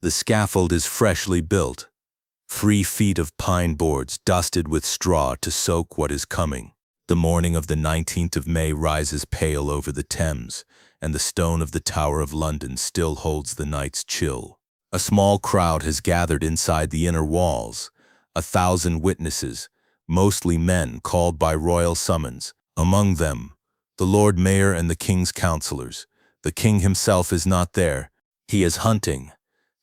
The scaffold is freshly built. 3 feet of pine boards dusted with straw to soak what is coming. The morning of the 19th of May rises pale over the Thames, and the stone of the Tower of London still holds the night's chill. A small crowd has gathered inside the inner walls, 1,000 witnesses, mostly men called by royal summons. Among them, the Lord Mayor and the King's councillors. The King himself is not there. He is hunting.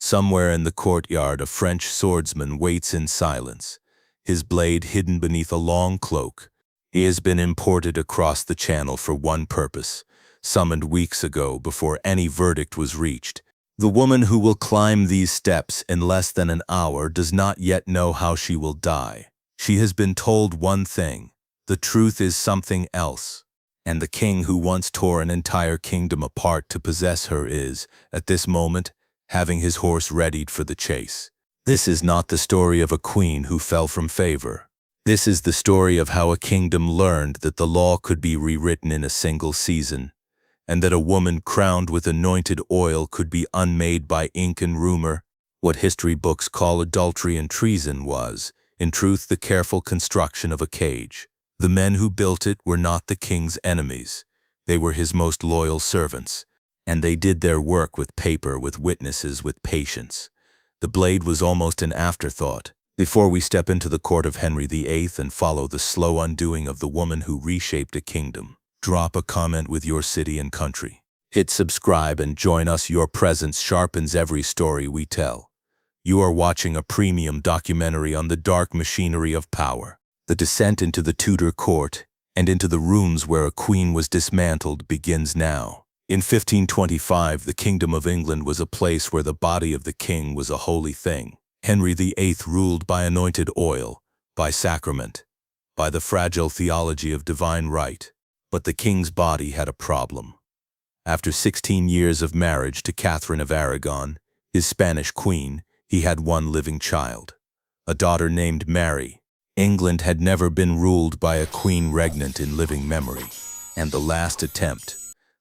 Somewhere in the courtyard, a French swordsman waits in silence, his blade hidden beneath a long cloak. He has been imported across the channel for one purpose, summoned weeks ago before any verdict was reached. The woman who will climb these steps in less than an hour does not yet know how she will die. She has been told one thing. The truth is something else. And the king who once tore an entire kingdom apart to possess her is, at this moment, having his horse readied for the chase. This is not the story of a queen who fell from favor. This is the story of how a kingdom learned that the law could be rewritten in a single season, and that a woman crowned with anointed oil could be unmade by ink and rumor. What history books call adultery and treason was, in truth, the careful construction of a cage. The men who built it were not the king's enemies. They were his most loyal servants, and they did their work with paper, with witnesses, with patience. The blade was almost an afterthought. Before we step into the court of Henry VIII and follow the slow undoing of the woman who reshaped a kingdom, drop a comment with your city and country. Hit subscribe and join us. Your presence sharpens every story we tell. You are watching a premium documentary on the dark machinery of power. The descent into the Tudor court and into the rooms where a queen was dismantled begins now. In 1525, the Kingdom of England was a place where the body of the king was a holy thing. Henry VIII ruled by anointed oil, by sacrament, by the fragile theology of divine right. But the king's body had a problem. After 16 years of marriage to Catherine of Aragon, his Spanish queen, he had one living child, a daughter named Mary. England had never been ruled by a queen regnant in living memory. And the last attempt,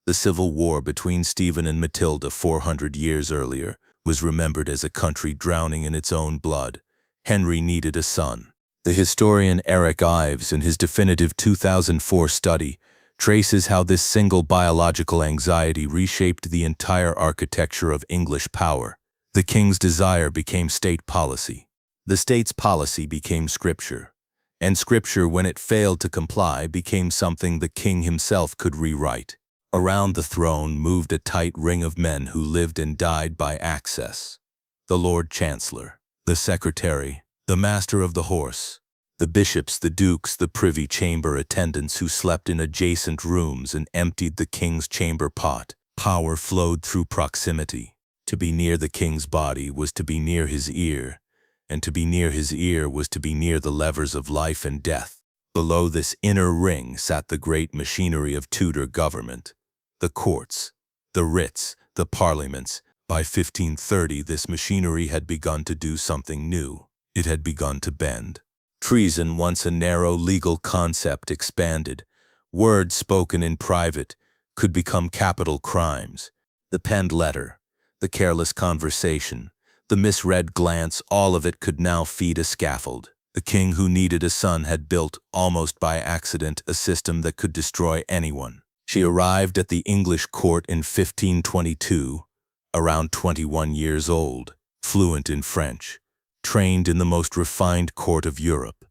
the civil war between Stephen and Matilda 400 years earlier, was remembered as a country drowning in its own blood. Henry needed a son. The historian Eric Ives, in his definitive 2004 study, traces how this single biological anxiety reshaped the entire architecture of English power. The king's desire became state policy. The state's policy became scripture. And scripture, when it failed to comply, became something the king himself could rewrite. Around the throne moved a tight ring of men who lived and died by access. The Lord Chancellor, the Secretary, the Master of the Horse, the bishops, the dukes, the privy chamber attendants who slept in adjacent rooms and emptied the king's chamber pot. Power flowed through proximity. To be near the king's body was to be near his ear, and to be near his ear was to be near the levers of life and death. Below this inner ring sat the great machinery of Tudor government, the courts, the writs, the parliaments. By 1530, this machinery had begun to do something new. It had begun to bend. Treason, once a narrow legal concept, expanded. Words spoken in private could become capital crimes. The penned letter, the careless conversation, the misread glance, all of it could now feed a scaffold. The king who needed a son had built, almost by accident, a system that could destroy anyone. She arrived at the English court in 1522, around 21 years old, fluent in French, trained in the most refined court of Europe.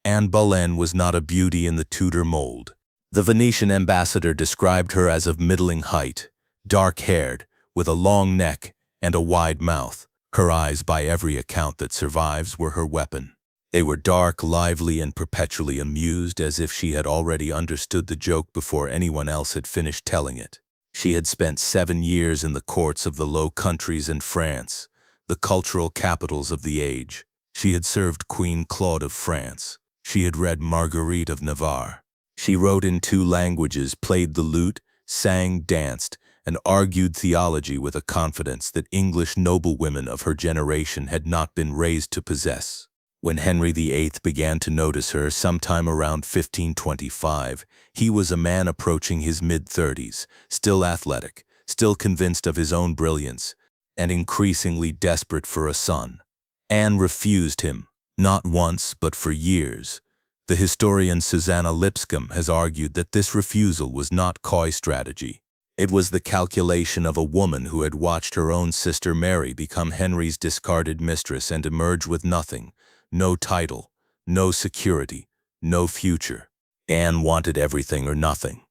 Anne Boleyn was not a beauty in the Tudor mold. The Venetian ambassador described her as of middling height, dark-haired, with a long neck and a wide mouth. Her eyes, by every account that survives, were her weapon. They were dark, lively, and perpetually amused, as if she had already understood the joke before anyone else had finished telling it. She had spent 7 years in the courts of the Low Countries and France, the cultural capitals of the age. She had served Queen Claude of France. She had read Marguerite of Navarre. She wrote in 2 languages, played the lute, sang, danced, and argued theology with a confidence that English noblewomen of her generation had not been raised to possess. When Henry VIII began to notice her sometime around 1525, he was a man approaching his mid-30s, still athletic, still convinced of his own brilliance, and increasingly desperate for a son. Anne refused him, not once but for years. The historian Susanna Lipscomb has argued that this refusal was not coy strategy. It was the calculation of a woman who had watched her own sister Mary become Henry's discarded mistress and emerge with nothing, no title, no security, no future. Anne wanted everything or nothing.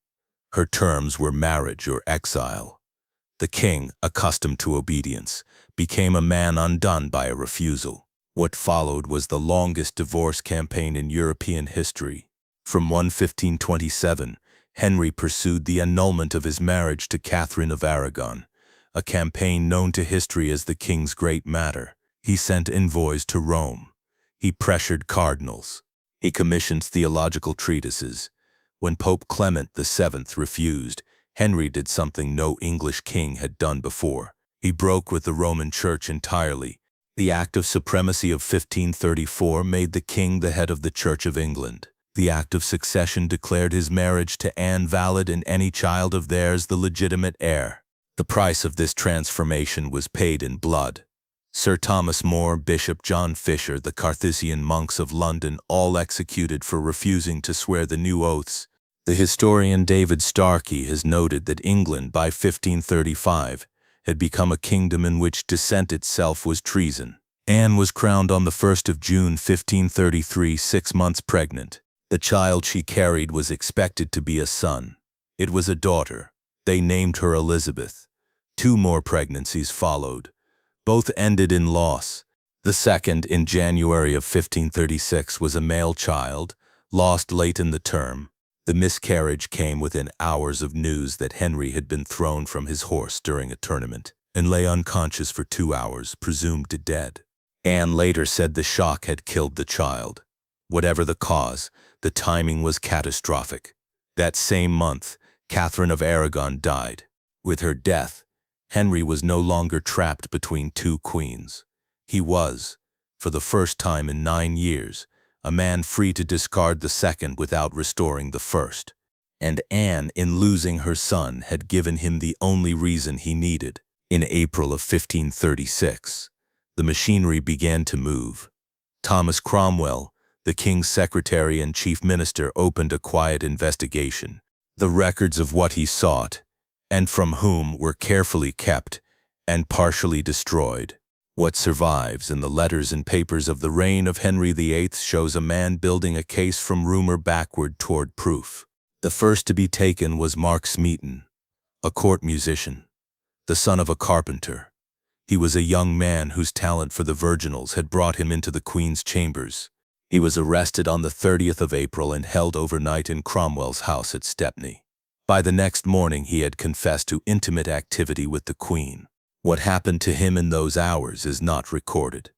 Her terms were marriage or exile. The king, accustomed to obedience, became a man undone by a refusal. What followed was the longest divorce campaign in European history. From 1527, Henry pursued the annulment of his marriage to Catherine of Aragon, a campaign known to history as the King's Great Matter. He sent envoys to Rome. He pressured cardinals. He commissioned theological treatises. When Pope Clement VII refused, Henry did something no English king had done before. He broke with the Roman Church entirely. The Act of Supremacy of 1534 made the king the head of the Church of England. The Act of Succession declared his marriage to Anne valid and any child of theirs the legitimate heir. The price of this transformation was paid in blood. Sir Thomas More, Bishop John Fisher, the Carthusian monks of London, all executed for refusing to swear the new oaths. The historian David Starkey has noted that England, by 1535, had become a kingdom in which dissent itself was treason. Anne was crowned on the 1st of June 1533, 6 months pregnant. The child she carried was expected to be a son. It was a daughter. They named her Elizabeth. 2 more pregnancies followed. Both ended in loss. The second, in January of 1536, was a male child, lost late in the term. The miscarriage came within hours of news that Henry had been thrown from his horse during a tournament and lay unconscious for 2 hours, presumed dead. Anne later said the shock had killed the child. Whatever the cause, the timing was catastrophic. That same month, Catherine of Aragon died. With her death, Henry was no longer trapped between 2 queens. He was, for the first time in 9 years, a man free to discard the second without restoring the first. And Anne, in losing her son, had given him the only reason he needed. In April of 1536, the machinery began to move. Thomas Cromwell, the king's secretary and chief minister, opened a quiet investigation. The records of what he sought, and from whom, were carefully kept and partially destroyed. What survives in the letters and papers of the reign of Henry VIII shows a man building a case from rumor backward toward proof. The first to be taken was Mark Smeaton, a court musician, the son of a carpenter. He was a young man whose talent for the virginals had brought him into the Queen's chambers. He was arrested on the 30th of April and held overnight in Cromwell's house at Stepney. By the next morning he had confessed to intimate activity with the Queen. What happened to him in those hours is not recorded.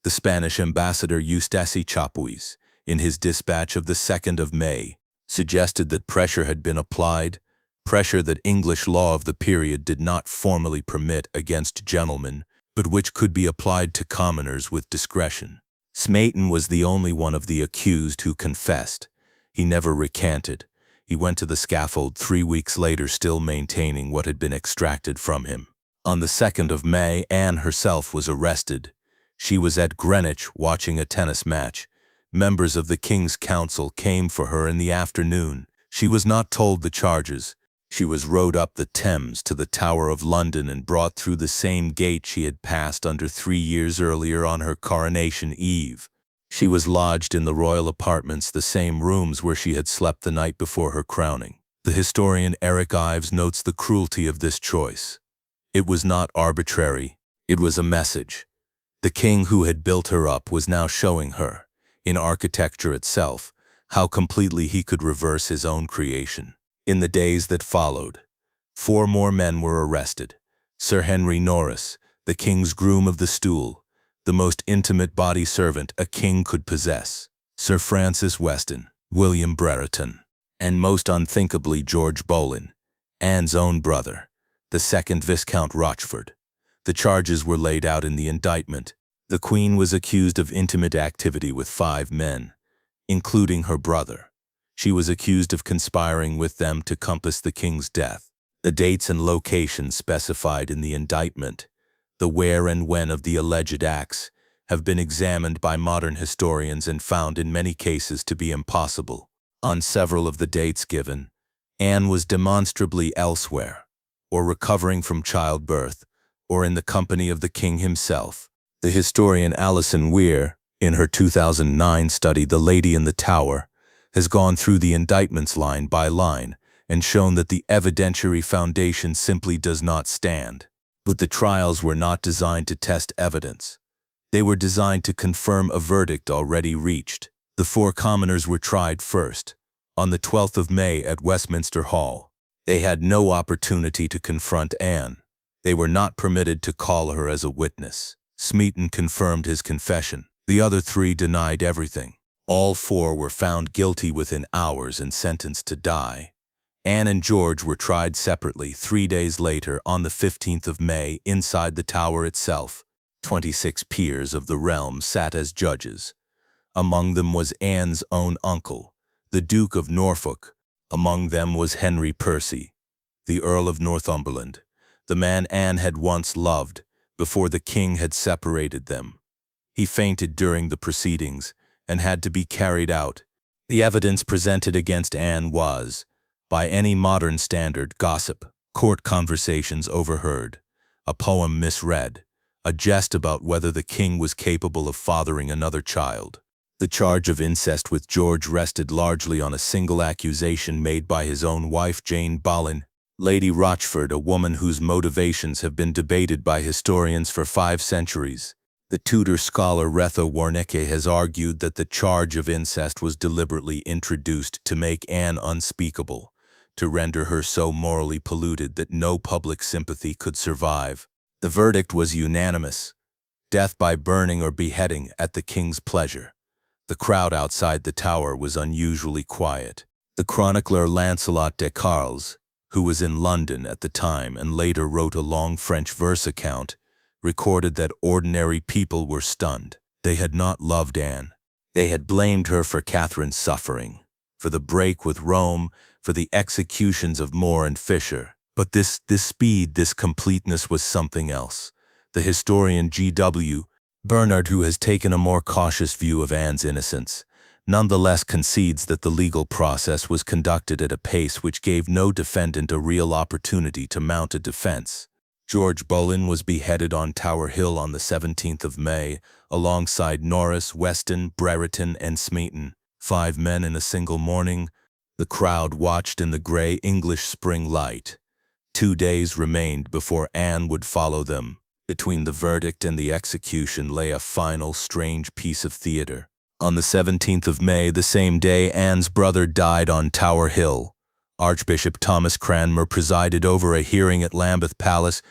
The Spanish ambassador Eustace Chapuis, in his dispatch of the 2nd of May, suggested that pressure had been applied, pressure that English law of the period did not formally permit against gentlemen, but which could be applied to commoners with discretion. Smeaton was the only one of the accused who confessed. He never recanted. He went to the scaffold 3 weeks later, still maintaining what had been extracted from him. On the 2nd of May, Anne herself was arrested. She was at Greenwich watching a tennis match. Members of the King's Council came for her in the afternoon. She was not told the charges. She was rowed up the Thames to the Tower of London and brought through the same gate she had passed under 3 years earlier on her coronation eve. She was lodged in the royal apartments, the same rooms where she had slept the night before her crowning. The historian Eric Ives notes the cruelty of this choice. It was not arbitrary. It was a message. The king who had built her up was now showing her, in architecture itself, how completely he could reverse his own creation. In the days that followed, 4 more men were arrested. Sir Henry Norris, the king's groom of the stool, the most intimate body servant a king could possess, Sir Francis Weston, William Brereton, and most unthinkably George Boleyn, Anne's own brother, the 2nd Viscount Rochford. The charges were laid out in the indictment. The Queen was accused of intimate activity with 5 men, including her brother. She was accused of conspiring with them to compass the king's death. The dates and locations specified in the indictment, The where and when of the alleged acts have been examined by modern historians and found in many cases to be impossible. On several of the dates given, Anne was demonstrably elsewhere, or recovering from childbirth, or in the company of the king himself. The historian Alison Weir, in her 2009 study The Lady in the Tower, has gone through the indictments line by line and shown that the evidentiary foundation simply does not stand. But the trials were not designed to test evidence. They were designed to confirm a verdict already reached. The four commoners were tried first, on the 12th of May at Westminster Hall. They had no opportunity to confront Anne. They were not permitted to call her as a witness. Smeaton confirmed his confession. The other three denied everything. All four were found guilty within hours and sentenced to die. Anne and George were tried separately 3 days later on the 15th of May inside the Tower itself. 26 peers of the realm sat as judges. Among them was Anne's own uncle, the Duke of Norfolk. Among them was Henry Percy, the Earl of Northumberland, the man Anne had once loved before the king had separated them. He fainted during the proceedings and had to be carried out. The evidence presented against Anne was, by any modern standard, gossip, court conversations overheard, a poem misread, a jest about whether the king was capable of fathering another child. The charge of incest with George rested largely on a single accusation made by his own wife, Anne Boleyn, Lady Rochford, a woman whose motivations have been debated by historians for 5 centuries. The Tudor scholar Retho Warnecke has argued that the charge of incest was deliberately introduced to make Anne unspeakable, to render her so morally polluted that no public sympathy could survive. The verdict was unanimous: death by burning or beheading at the king's pleasure. The crowd outside the Tower was unusually quiet. The chronicler Lancelot de Carles, who was in London at the time and later wrote a long French verse account, recorded that ordinary people were stunned. They had not loved Anne. They had blamed her for Catherine's suffering, for the break with Rome, for the executions of More and Fisher. But this speed, this completeness was something else. The historian G.W. Bernard, who has taken a more cautious view of Anne's innocence, nonetheless concedes that the legal process was conducted at a pace which gave no defendant a real opportunity to mount a defense. George Boleyn was beheaded on Tower Hill on the 17th of May, alongside Norris, Weston, Brereton, and Smeaton, 5 men in a single morning. The crowd watched in the grey English spring light. 2 days remained before Anne would follow them. Between the verdict and the execution lay a final strange piece of theatre. On the 17th of May, the same day Anne's brother died on Tower Hill, Archbishop Thomas Cranmer presided over a hearing at Lambeth Palace.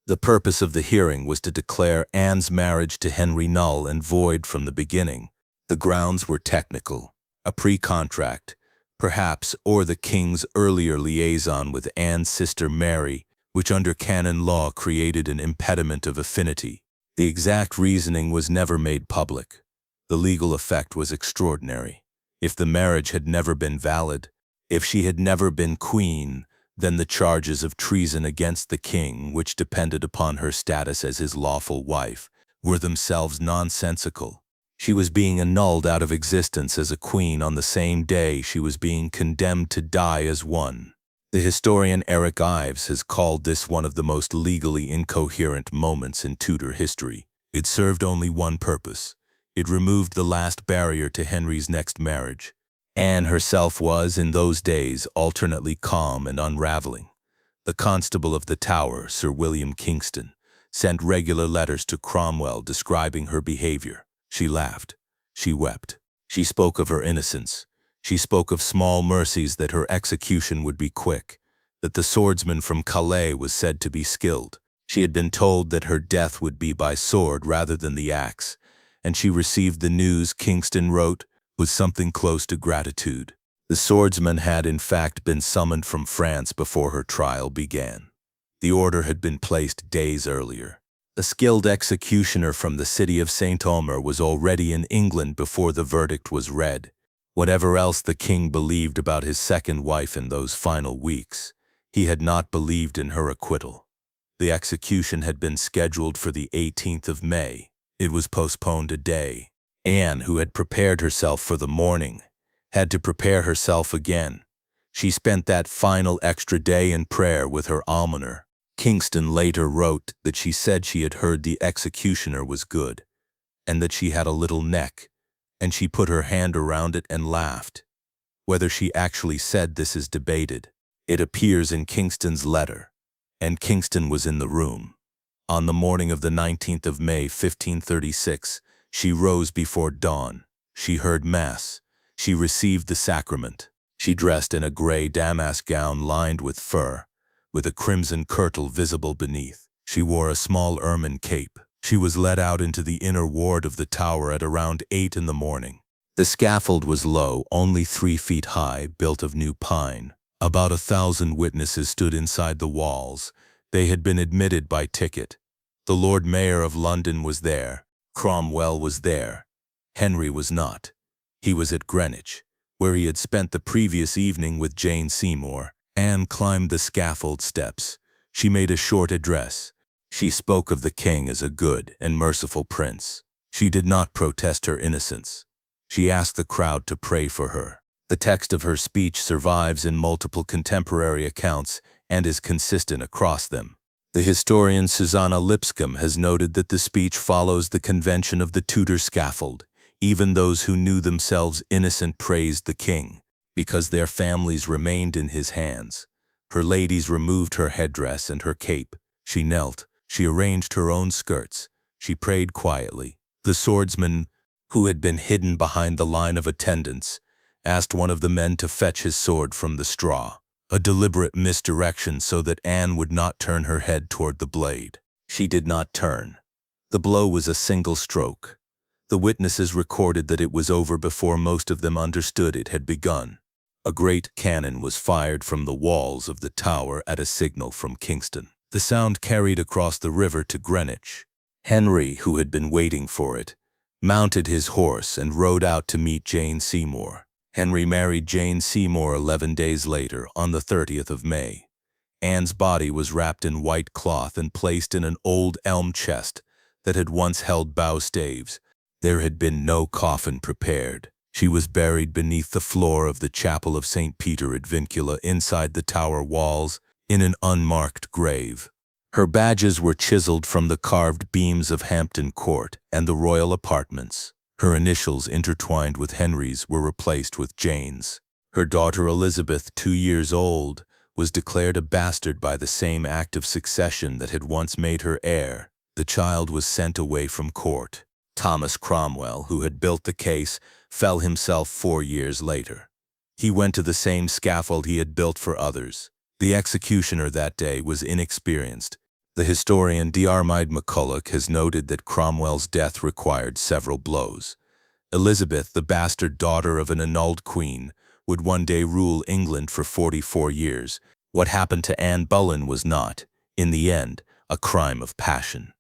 The purpose of the hearing was to declare Anne's marriage to Henry null and void from the beginning. The grounds were technical: a pre-contract, perhaps, or the king's earlier liaison with Anne's sister Mary, which under canon law created an impediment of affinity. The exact reasoning was never made public. The legal effect was extraordinary. If the marriage had never been valid, if she had never been queen, then the charges of treason against the king, which depended upon her status as his lawful wife, were themselves nonsensical. She was being annulled out of existence as a queen on the same day she was being condemned to die as one. The historian Eric Ives has called this one of the most legally incoherent moments in Tudor history. It served only one purpose. It removed the last barrier to Henry's next marriage. Anne herself was, in those days, alternately calm and unraveling. The Constable of the Tower, Sir William Kingston, sent regular letters to Cromwell describing her behavior. She laughed. She wept. She spoke of her innocence. She spoke of small mercies, that her execution would be quick, that the swordsman from Calais was said to be skilled. She had been told that her death would be by sword rather than the axe, and she received the news, Kingston wrote, with something close to gratitude. The swordsman had in fact been summoned from France before her trial began. The order had been placed days earlier. A skilled executioner from the city of St. Omer was already in England before the verdict was read. Whatever else the king believed about his second wife in those final weeks, he had not believed in her acquittal. The execution had been scheduled for the 18th of May. It was postponed a day. Anne, who had prepared herself for the morning, had to prepare herself again. She spent that final extra day in prayer with her almoner. Kingston later wrote that she said she had heard the executioner was good, and that she had a little neck, and she put her hand around it and laughed. Whether she actually said this is debated. It appears in Kingston's letter, and Kingston was in the room. On the morning of the 19th of May, 1536, she rose before dawn. She heard Mass. She received the sacrament. She dressed in a gray damask gown lined with fur, with a crimson kirtle visible beneath. She wore a small ermine cape. She was led out into the inner ward of the tower at around 8 in the morning. The scaffold was low, only 3 feet high, built of new pine. About 1,000 witnesses stood inside the walls. They had been admitted by ticket. The Lord Mayor of London was there. Cromwell was there. Henry was not. He was at Greenwich, where he had spent the previous evening with Jane Seymour. Anne climbed the scaffold steps. She made a short address. She spoke of the king as a good and merciful prince. She did not protest her innocence. She asked the crowd to pray for her. The text of her speech survives in multiple contemporary accounts and is consistent across them. The historian Susanna Lipscomb has noted that the speech follows the convention of the Tudor scaffold. Even those who knew themselves innocent praised the king, because their families remained in his hands. Her ladies removed her headdress and her cape. She knelt. She arranged her own skirts. She prayed quietly. The swordsman, who had been hidden behind the line of attendants, asked one of the men to fetch his sword from the straw. A deliberate misdirection so that Anne would not turn her head toward the blade. She did not turn. The blow was a single stroke. The witnesses recorded that it was over before most of them understood it had begun. A great cannon was fired from the walls of the tower at a signal from Kingston. The sound carried across the river to Greenwich. Henry, who had been waiting for it, mounted his horse and rode out to meet Jane Seymour. Henry married Jane Seymour 11 days later, on the 30th of May. Anne's body was wrapped in white cloth and placed in an old elm chest that had once held bow staves. There had been no coffin prepared. She was buried beneath the floor of the chapel of St. Peter ad Vincula inside the tower walls in an unmarked grave. Her badges were chiseled from the carved beams of Hampton Court and the royal apartments. Her initials, intertwined with Henry's, were replaced with Jane's. Her daughter Elizabeth, 2 years old, was declared a bastard by the same act of succession that had once made her heir. The child was sent away from court. Thomas Cromwell, who had built the case, fell himself 4 years later. He went to the same scaffold he had built for others. The executioner that day was inexperienced. The historian Diarmaid MacCulloch has noted that Cromwell's death required several blows. Elizabeth, the bastard daughter of an annulled queen, would one day rule England for 44 years. What happened to Anne Boleyn was not, in the end, a crime of passion.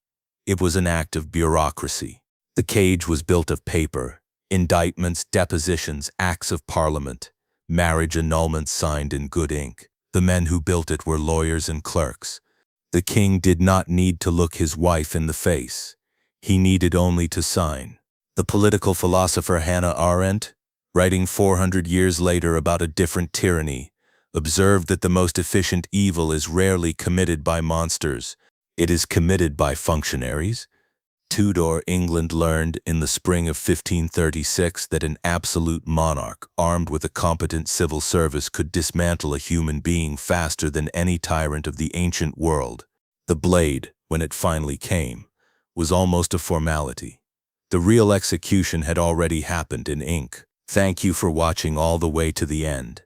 It was an act of bureaucracy. The cage was built of paper, indictments, depositions, acts of parliament, marriage annulments signed in good ink. The men who built it were lawyers and clerks. The king did not need to look his wife in the face. He needed only to sign. The political philosopher Hannah Arendt, writing 400 years later about a different tyranny, observed that the most efficient evil is rarely committed by monsters. It is committed by functionaries. Tudor England learned in the spring of 1536 that an absolute monarch armed with a competent civil service could dismantle a human being faster than any tyrant of the ancient world. The blade, when it finally came, was almost a formality. The real execution had already happened in ink. Thank you for watching all the way to the end.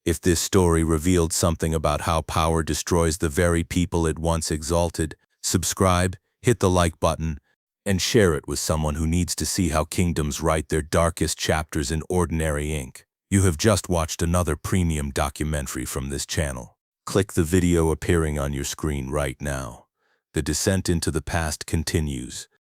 If this story revealed something about how power destroys the very people it once exalted, subscribe, hit the like button, and share it with someone who needs to see how kingdoms write their darkest chapters in ordinary ink. You have just watched another premium documentary from this channel. Click the video appearing on your screen right now. The descent into the past continues.